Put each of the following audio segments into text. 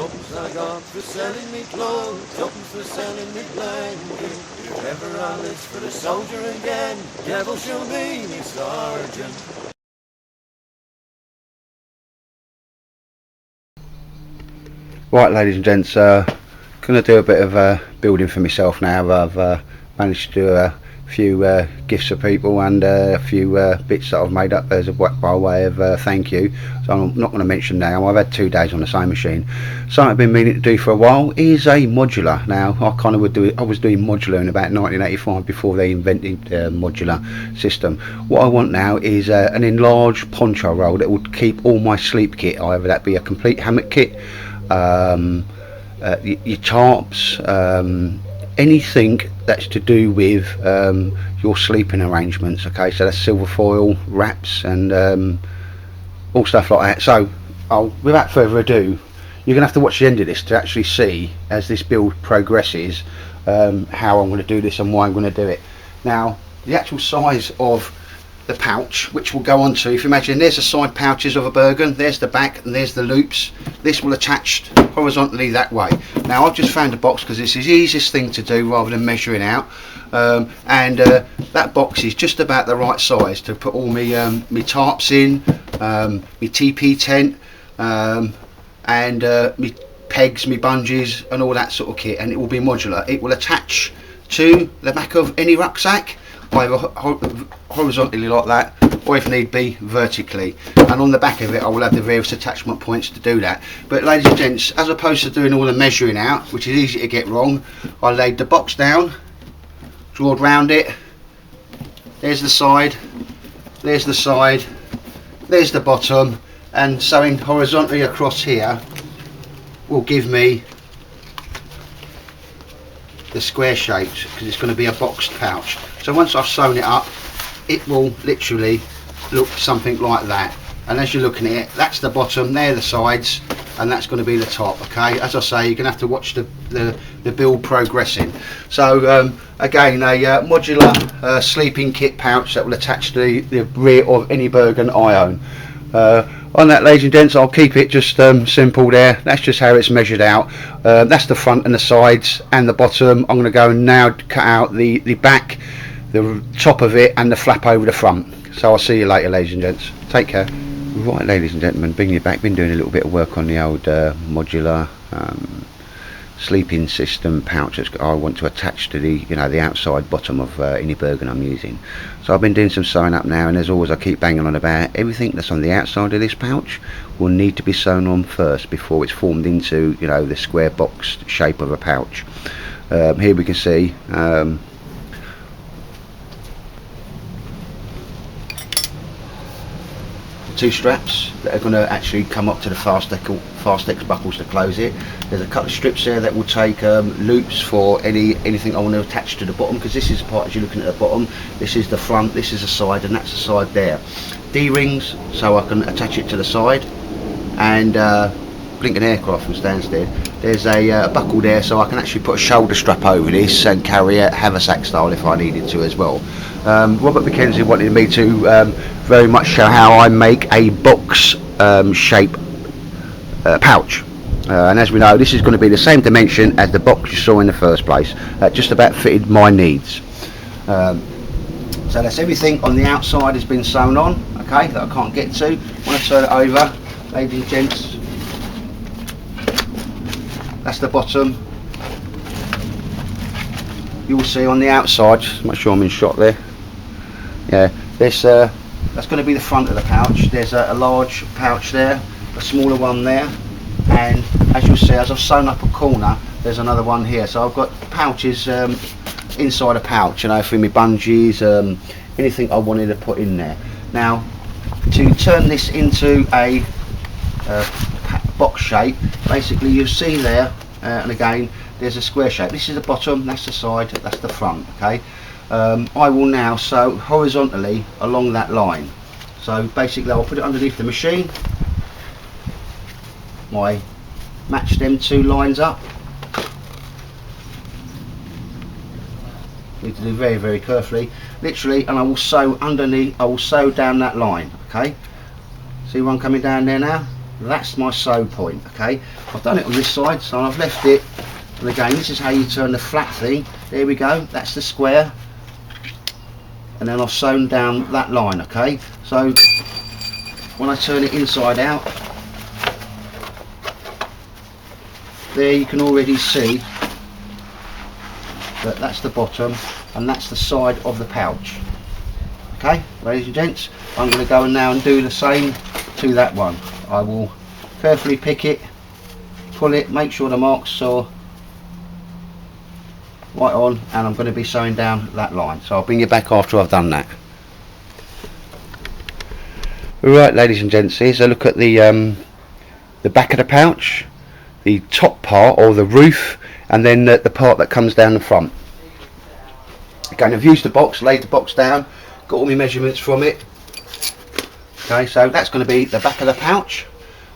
Ups I got for selling me clothes, ups for selling me blanket. If ever I list for the soldier again, devil shall be me sergeant. Right, ladies and gents, going to do a bit of building for myself now. I've managed to do a few gifts for people and a few bits that I've made up as a by way of thank you. So I'm not going to mention now. I've had 2 days on the same machine. Something I've been meaning to do for a while is a modular. Now I kind of would do it. I was doing modular in about 1985 before they invented the modular system. What I want now is an enlarged poncho roll that would keep all my sleep kit, either that be a complete hammock kit, your tarps, anything that's to do with your sleeping arrangements. Okay, so that's silver foil wraps and all stuff like that. So without further ado, you're gonna have to watch the end of this to actually see, as this build progresses, how I'm going to do this and why I'm going to do it. Now the actual size of the pouch, which will go onto, if you imagine, there's the side pouches of a Bergen, there's the back, and there's the loops. This will attach horizontally that way. Now I've just found a box because this is the easiest thing to do rather than measuring out, and that box is just about the right size to put all my tarps in, my TP tent, and my pegs, my bungees and all that sort of kit, and it will be modular. It will attach to the back of any rucksack, either horizontally like that, or if need be vertically, and on the back of it I will have the various attachment points to do that. But ladies and gents, as opposed to doing all the measuring out, which is easy to get wrong, I laid the box down, drawed round it, there's the side, there's the side, there's the bottom, and sewing horizontally across here will give me the square shapes, because it's going to be a boxed pouch. So once I've sewn it up, it will literally look something like that. And as you're looking at it, that's the bottom, they're the sides, and that's going to be the top. Okay, as I say, you're going to have to watch the build progressing. So again, a modular sleeping kit pouch that will attach to the rear of any Bergen I own. On that, ladies and gents, I'll keep it just simple there. That's just how it's measured out. That's the front and the sides and the bottom. I'm going to go and now cut out the back, the top of it, and the flap over the front. So I'll see you later, ladies and gents. Take care. Right, ladies and gentlemen, bringing you back. Been doing a little bit of work on the old modular sleeping system pouch that I want to attach to the the outside bottom of any Bergen I'm using. So I've been doing some sewing up now, and as always I keep banging on about everything that's on the outside of this pouch will need to be sewn on first before it's formed into the square box shape of a pouch. Here we can see two straps that are going to actually come up to the Fastex buckles to close it. There's a couple of strips there that will take loops for anything I want to attach to the bottom, because this is the part, as you're looking at the bottom, this is the front, this is the side, and that's the side there. D-rings so I can attach it to the side, and blinking aircraft from Stansted, there's a buckle there so I can actually put a shoulder strap over this and carry it haversack style if I needed to as well. Robert McKenzie wanted me to very much show how I make a box shape pouch, and as we know, this is going to be the same dimension as the box you saw in the first place. Just about fitted my needs. So that's everything on the outside has been sewn on, okay, that I can't get to. When I turn it over, ladies and gents, that's the bottom. You will see on the outside, just make sure I'm in shot there. Yeah, this that's going to be the front of the pouch. There's a large pouch there, a smaller one there, and as you'll see, as I've sewn up a corner, there's another one here. So I've got pouches inside a pouch, for my bungees, anything I wanted to put in there. Now, to turn this into a box shape, basically you'll see there, and again, there's a square shape. This is the bottom, that's the side, that's the front. Okay, I will now sew horizontally along that line. So basically I'll put it underneath the machine, match them two lines up. Need to do very, very carefully, literally, and I will sew underneath, I will sew down that line. Okay, See one coming down there now? That's my sew point, okay? I've done it on this side, so I've left it. And again, this is how you turn the flat thing. There we go, that's the square. And then I've sewn down that line, okay? So when I turn it inside out, there you can already see that that's the bottom and that's the side of the pouch. Okay, ladies and gents, I'm going to go now and do the same to that one. I will carefully pick it, pull it, make sure the marks are right on, and I'm going to be sewing down that line. So I'll bring you back after I've done that. Right, ladies and gents, here's a look at the back of the pouch, the top part or the roof, and then the part that comes down the front. Again, I've used the box, laid the box down, got all my measurements from it. Okay, so that's going to be the back of the pouch.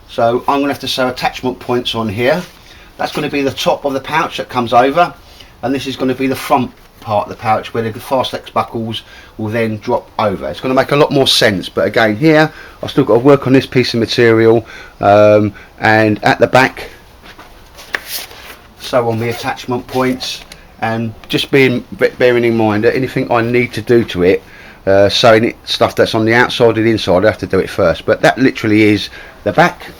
So I'm going to have to sew attachment points on here. That's going to be the top of the pouch that comes over, and this is going to be the front part of the pouch where the Fastex buckles will then drop over. It's going to make a lot more sense, but again here I've still got to work on this piece of material, and at the back sew on the attachment points, and just bearing in mind that anything I need to do to it, sewing it, stuff that's on the outside and the inside, I have to do it first. But that literally is the back,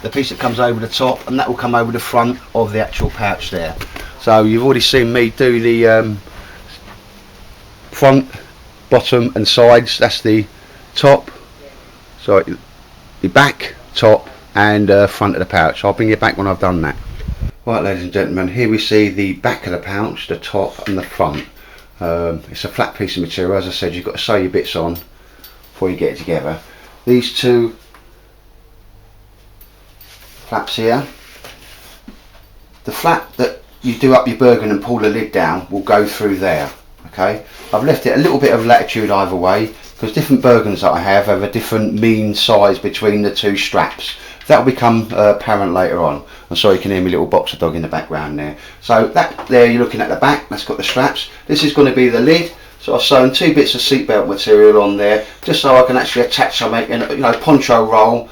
the piece that comes over the top, and that will come over the front of the actual pouch there. So you've already seen me do the front, bottom and sides. That's the top, sorry, the back, top and front of the pouch. I'll bring you back when I've done that. Right, ladies and gentlemen, here we see the back of the pouch, the top and the front. It's a flat piece of material. As I said, you've got to sew your bits on before you get it together. These two flaps here, the flap that you do up your Bergen and pull the lid down will go through there. Okay, I've left it a little bit of latitude either way because different Bergens that I have a different mean size between the two straps. That will become apparent later on. I'm sorry, you can hear my little boxer dog in the background there. So that there, you're looking at the back, that's got the straps. This is going to be the lid. So I've sewn two bits of seatbelt material on there just so I can actually attach something, you know, poncho roll,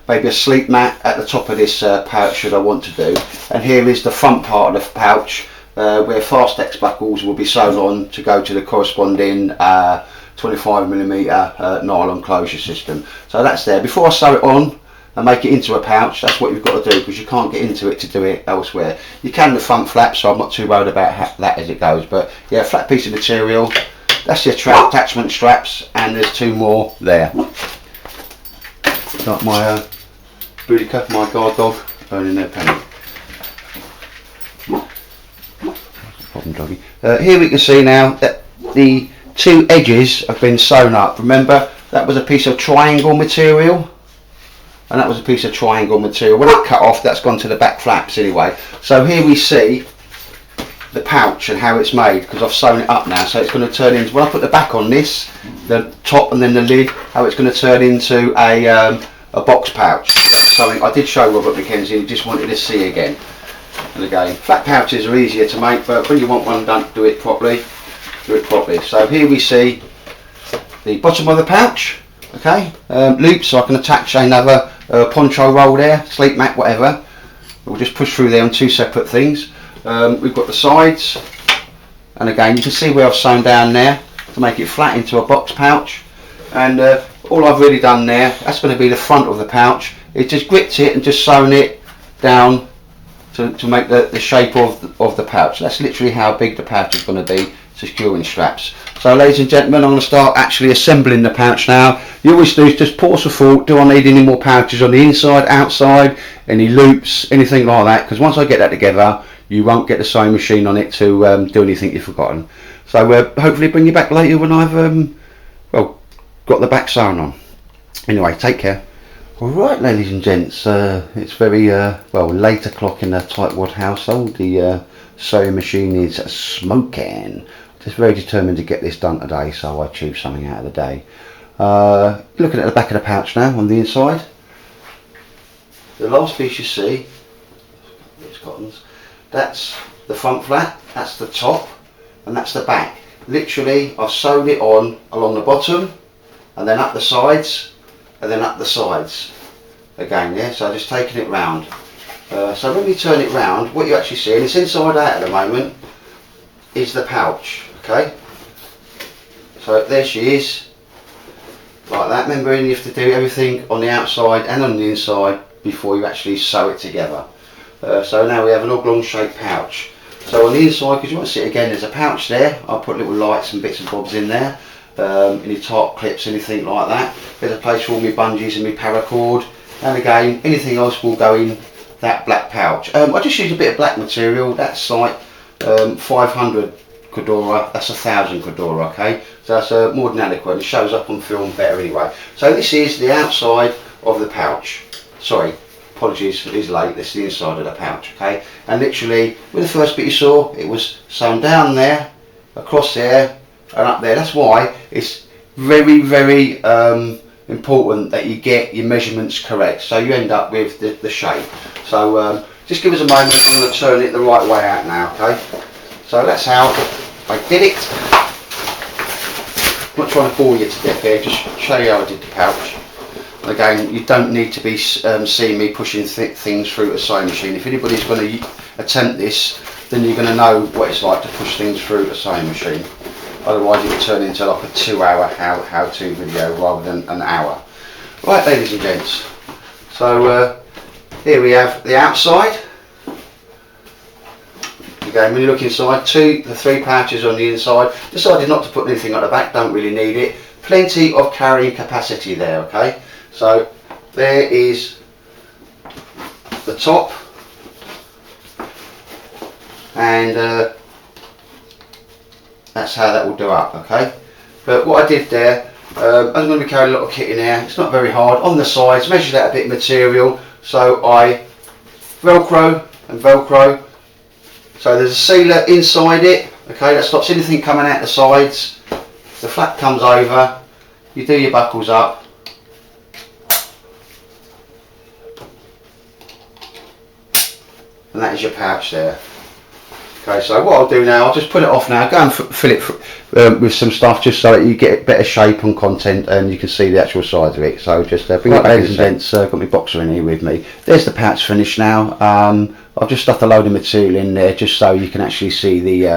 maybe a sleep mat at the top of this pouch should I want to do. And here is the front part of the pouch where Fastex buckles will be sewn on to go to the corresponding 25mm nylon closure system. So that's there. Before I sew it on and make it into a pouch, that's what you've got to do, because you can't get into it to do it elsewhere. You can the front flap, so I'm not too worried about that as it goes. But yeah, flat piece of material. That's your attachment straps, and there's two more there. Got my booty cuff, my guard dog, earning their penny. Problem, doggy. Here we can see now that the two edges have been sewn up. Remember, that was a piece of triangle material, and that was a piece of triangle material. When it cut off, that's gone to the back flaps anyway. So here we see the pouch and how it's made, because I've sewn it up now. So it's going to turn into, when I put the back on this, the top and then the lid, how it's going to turn into a box pouch. That's something I did show Robert McKenzie, he just wanted to see again. And again, flat pouches are easier to make, but when you want one done, do it properly. So here we see the bottom of the pouch. Okay, loops, so I can attach another poncho roll there, sleep mat, whatever. We'll just push through there on two separate things. We've got the sides, and again you can see where I've sewn down there to make it flat into a box pouch. And all I've really done there, that's going to be the front of the pouch. It just gripped it and just sewn it down to make the shape of the pouch. That's literally how big the pouch is going to be, securing straps. So ladies and gentlemen, I'm going to start actually assembling the pouch now. You always do is just pause for thought, do I need any more pouches on the inside, outside, any loops, anything like that, because once I get that together you won't get the sewing machine on it to do anything you've forgotten. So hopefully bring you back later when I've well, got the back sewn on. Anyway, take care. Alright ladies and gents, it's very well, late o'clock in the Tightwad household. The sewing machine is smoking. Just very determined to get this done today, so I choose something out of the day. Looking at the back of the pouch now on the inside. The last piece you see, it's cottons, that's the front flap, that's the top, and that's the back. Literally I've sewn it on along the bottom, and then up the sides, and then up the sides again. Yeah, so just taking it round. So when you turn it round, what you actually see, and it's inside out at the moment, is the pouch. Okay, so there she is, like that. Remember, you have to do everything on the outside and on the inside before you actually sew it together. So now we have an oblong shaped pouch. So on the inside, because you want to see it again, there's a pouch there. I'll put little lights and bits and bobs in there, any Tarp clips, anything like that. There's a place for all my bungees and my paracord, and again, anything else will go in that black pouch. I just use a bit of black material. That's like 500 Cordura, that's 1000 Cordura, okay? So that's more than adequate. It shows up on film better anyway. So this is the outside of the pouch. Sorry, apologies, it is late. This is the inside of the pouch, okay? And literally, with the first bit you saw, it was sewn down there, across there, and up there. That's why it's very, very important that you get your measurements correct, so you end up with the shape. So just give us a moment. I'm going to turn it the right way out now, okay? So that's how I did it. I'm not trying to bore you to death here, just show you how I did the pouch. Again, you don't need to be seeing me pushing things through a sewing machine. If anybody's going to attempt this, then you're going to know what it's like to push things through a sewing machine. Otherwise it will turn into like a 2-hour how-to video rather than an hour. Right, ladies and gents, so here we have the outside. Again, when you look inside, the 3 pouches on the inside. Decided not to put anything at the back, don't really need it. Plenty of carrying capacity there, okay? So there is the top, and that's how that will do up, okay? But what I did there, I'm going to be carrying a lot of kit in there. It's not very hard. On the sides, measured out a bit of material, so I velcro and velcro. So there's a sealer inside it, okay, that stops anything coming out the sides. The flap comes over, you do your buckles up, and that is your pouch there. Okay, so what I'll do now, I'll just put it off now, go and fill it with some stuff just so that you get better shape and content and you can see the actual size of it. So just bring it back, ladies and gents, got my boxer in here with me. There's the pouch finished now. I've just stuffed a load of material in there just so you can actually see the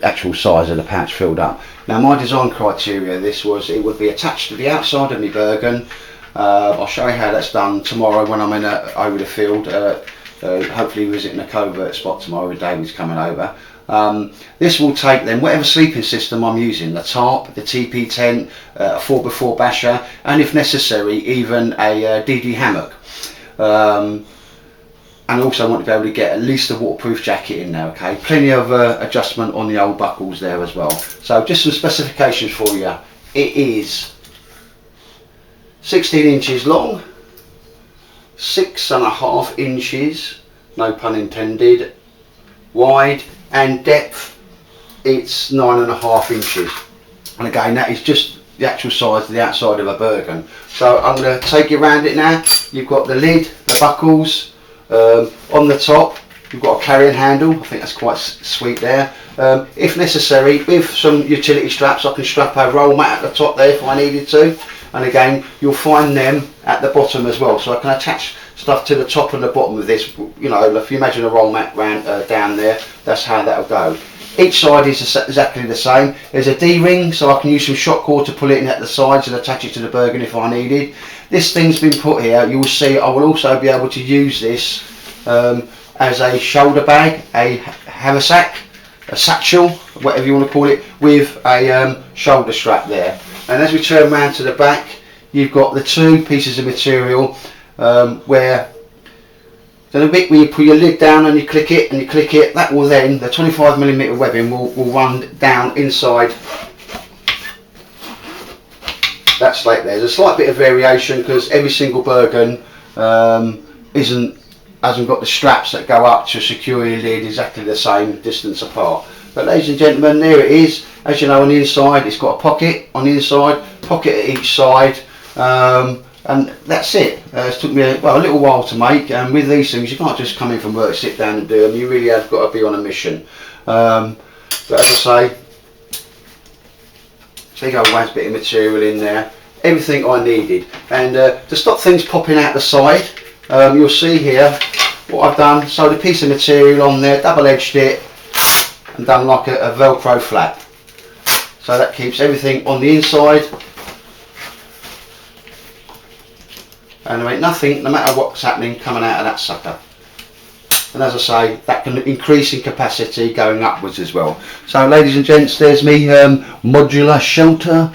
actual size of the pouch filled up. Now my design criteria, this was, it would be attached to the outside of my Bergen. I'll show you how that's done tomorrow when I'm in over the field. Hopefully visiting a covert spot tomorrow with David's coming over. This will take then whatever sleeping system I'm using, the Tarp, the TP tent, a 4x4 basher, and if necessary even a DD hammock. And also I want to be able to get at least a waterproof jacket in there, okay? Plenty of adjustment on the old buckles there as well. So just some specifications for you. It is 16 inches long, 6.5 inches, no pun intended, wide, and depth it's 9.5 inches. And again, that is just the actual size of the outside of a Bergen. So I'm going to take you around it now. You've got the lid, the buckles, on the top you've got a carrying handle. I think that's quite sweet there. If necessary, with some utility straps, I can strap a roll mat at the top there if I needed to. And again, you'll find them at the bottom as well, so I can attach stuff to the top and the bottom of this. You know, if you imagine a roll mat down there, that's how that'll go. Each side is exactly the same. There's a D-ring, so I can use some shock cord to pull it in at the sides and attach it to the Bergen if I needed. This thing's been put here. You will see I will also be able to use this as a shoulder bag, a haversack, a satchel, whatever you want to call it, with a shoulder strap there. And as we turn around to the back, you've got the 2 pieces of material where the bit where you put your lid down and you click it, that will then, the 25mm webbing will run down inside that slate there. There's a slight bit of variation because every single Bergen hasn't got the straps that go up to secure your lid exactly the same distance apart. But ladies and gentlemen, there it is. As you know, on the inside it's got a pocket on the inside, pocket at each side, and that's it. It took me a little while to make, and with these things you can't just come in from work, sit down and do them. You really have got to be on a mission. But as I say, big old wads bit of material in there, everything I needed. And to stop things popping out the side, you'll see here what I've done. So the piece of material on there, double-edged it and done like a Velcro flap. So that keeps everything on the inside, and there ain't nothing, no matter what's happening, coming out of that sucker. And as I say, that can increase in capacity going upwards as well. So ladies and gents, there's me modular shelter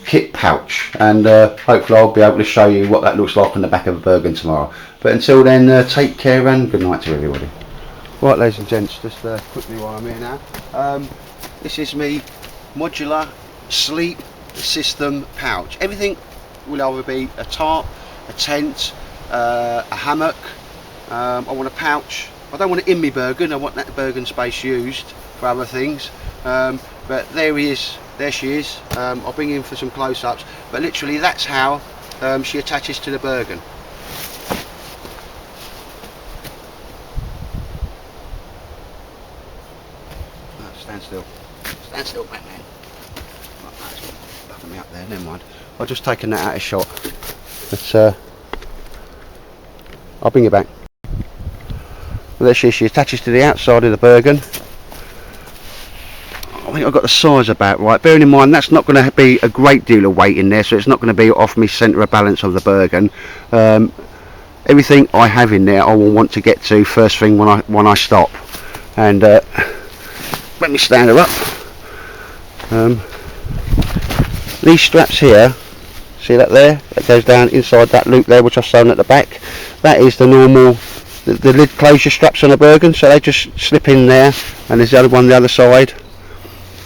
kit pouch, and hopefully I'll be able to show you what that looks like on the back of a Bergen tomorrow. But until then, take care and good night to everybody. Right ladies and gents, just quickly while I'm here now, this is me modular sleep system pouch. Everything will either be a tarp, a tent, a hammock. I want a pouch. I don't want it in me Bergen, I want that Bergen space used for other things. But there he is, there she is. I'll bring in for some close-ups, but literally that's how she attaches to the Bergen. Stand still. Stand still, Batman. Right, that's buffing me up there, never mind. I've just taken that out of shot. But I'll bring it back. Well, there she attaches to the outside of the Bergen. I think I've got the size about right. Bearing in mind that's not going to be a great deal of weight in there, so it's not going to be off me centre of balance of the Bergen. Everything I have in there I will want to get to first thing when I stop. And let me stand her up. These straps here, see that there? That goes down inside that loop there, which I've sewn at the back. That is the normal, the lid closure straps on a Bergen, so they just slip in there. And there's the other one the other side.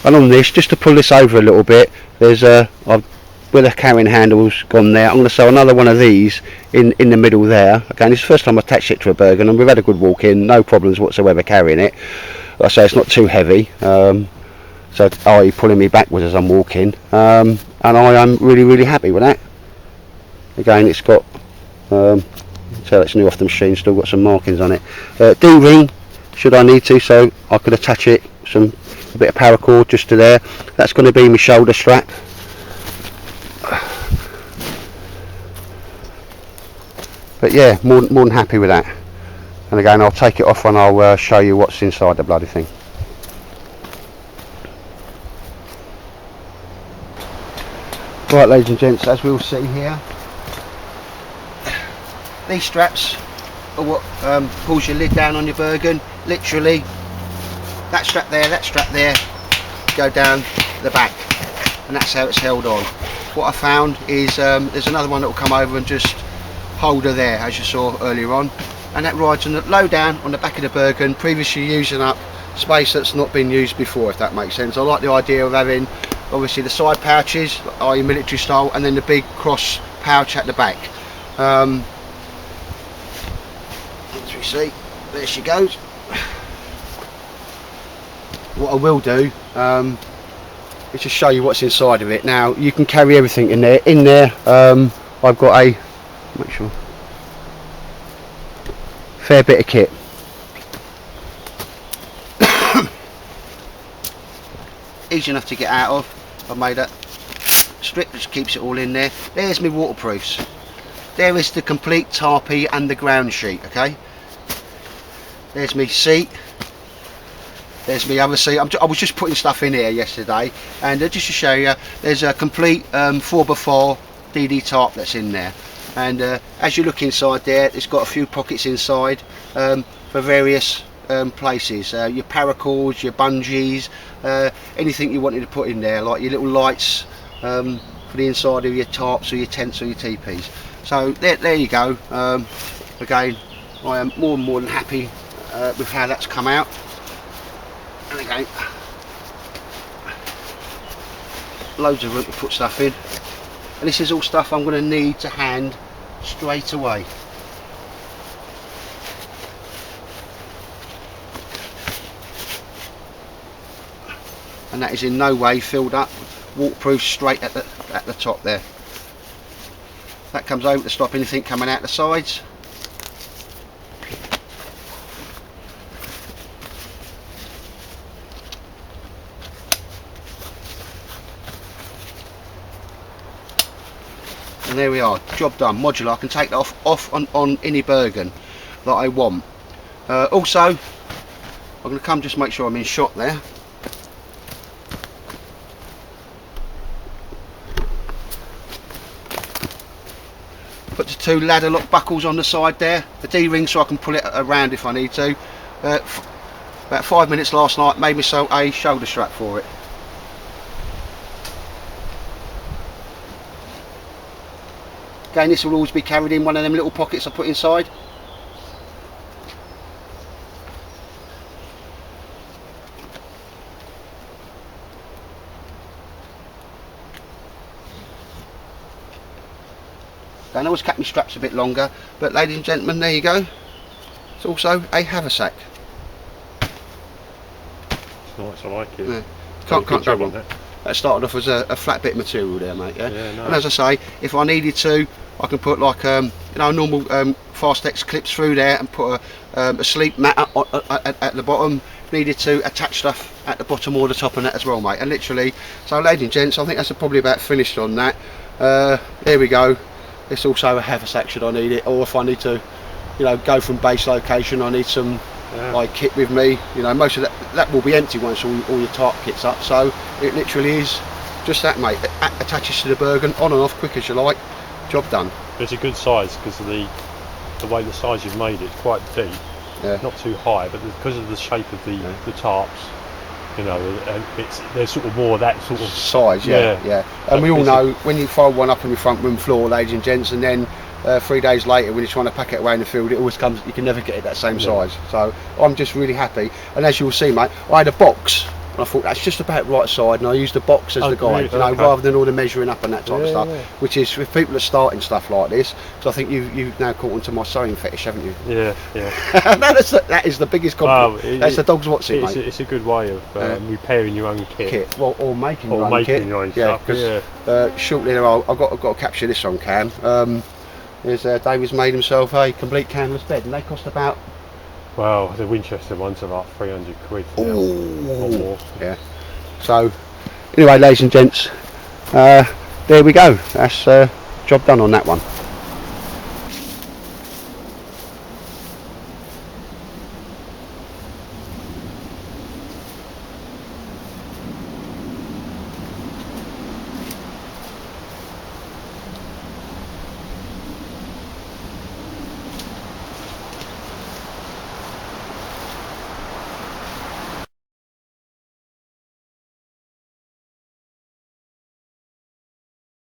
And on this, just to pull this over a little bit, there's where the carrying handle's gone there, I'm going to sew another one of these in the middle there. Again, this is the first time I've attached it to a Bergen, and we've had a good walk in, no problems whatsoever carrying it. Like I say, it's not too heavy, so i.e. pulling me backwards as I'm walking, and I am really happy with that. Again, it's got, tell it's new off the machine, still got some markings on it. D-ring, should I need to, so I could attach it, a bit of paracord just to there. That's going to be my shoulder strap. But yeah, more than happy with that. And again, I'll take it off and I'll show you what's inside the bloody thing. Right ladies and gents, as we'll see here, these straps are what pulls your lid down on your Bergen. Literally, that strap there, go down the back, and that's how it's held on. What I found is there's another one that will come over and just hold her there, as you saw earlier on, and that rides on the low down on the back of the Bergen, previously using up space that's not been used before, if that makes sense. I like the idea of having obviously the side pouches, i.e. military style, and then the big cross pouch at the back. As we see, there she goes. What I will do is just show you what's inside of it. Now you can carry everything in there. I've got a, make sure, fair bit of kit. Easy enough to get out of. I've made that strip which keeps it all in there. There's my waterproofs. There is the complete tarpy and the ground sheet. Okay. There's my seat. There's my other seat. I was just putting stuff in here yesterday, and just to show you, there's a complete 4x4 DD tarp that's in there. And as you look inside there, it's got a few pockets inside for various places. Your paracords, your bungees, anything you wanted to put in there, like your little lights for the inside of your tarps or your tents or your teepees. So there you go. Again, I am more than happy with how that's come out. And again, loads of room to put stuff in, and this is all stuff I'm going to need to hand straight away. And that is in no way filled up, waterproof, straight at the top there. That comes over to stop anything coming out the sides. And there we are, job done, modular. I can take that off on any Bergen that I want. Also, I'm going to come just make sure I'm in shot there. Put the 2 ladder lock buckles on the side there, the D-ring so I can pull it around if I need to. About 5 minutes last night, made myself a shoulder strap for it. Again, this will always be carried in one of them little pockets I put inside. I always cap my straps a bit longer, but ladies and gentlemen, there you go. It's also a haversack. It's nice, I like it. Yeah. Can't go wrong. That started off as a flat bit of material there, mate. Yeah. Yeah, no. And as I say, if I needed to, I can put like you know, normal Fastex clips through there and put a sleep mat at the bottom. If needed to, attach stuff at the bottom or the top on that as well, mate. And literally, so ladies and gents, I think that's probably about finished on that. There we go. It's also a haversack should I need it, or if I need to, you know, go from base location, I need some like kit with me. You know, most of that will be empty once all your Tarp kit's up. So it literally is just that, mate. It attaches to the Bergen, on and off, quick as you like. Job done. It's a good size because of the way the size you've made it. It's quite deep, not too high, but because of the shape of the tarps, you know, and they're sort of more that sort of size, yeah. And we all know when you fold one up on your front room floor, ladies and gents, and then 3 days later when you're trying to pack it away in the field, it always comes, you can never get it that same size. So I'm just really happy. And as you'll see, mate, I had a box and I thought that's just about right side, and I used the box as the guide, you know, rather than all the measuring up and that type of stuff, which is with people that are starting stuff like this, because I think you've now caught onto my sewing fetish, haven't you? Yeah. that is the biggest compliment. That's the dog's what's it, mate. It's a good way of repairing your own kit. Well, or making your own kit. Stuff. Because shortly there, I've got to capture this on cam. David's made himself a complete canvas bed, and they cost about. Well, the Winchester ones are about 300 quid. Or more. Yeah. So, anyway, ladies and gents, there we go. That's job done on that one.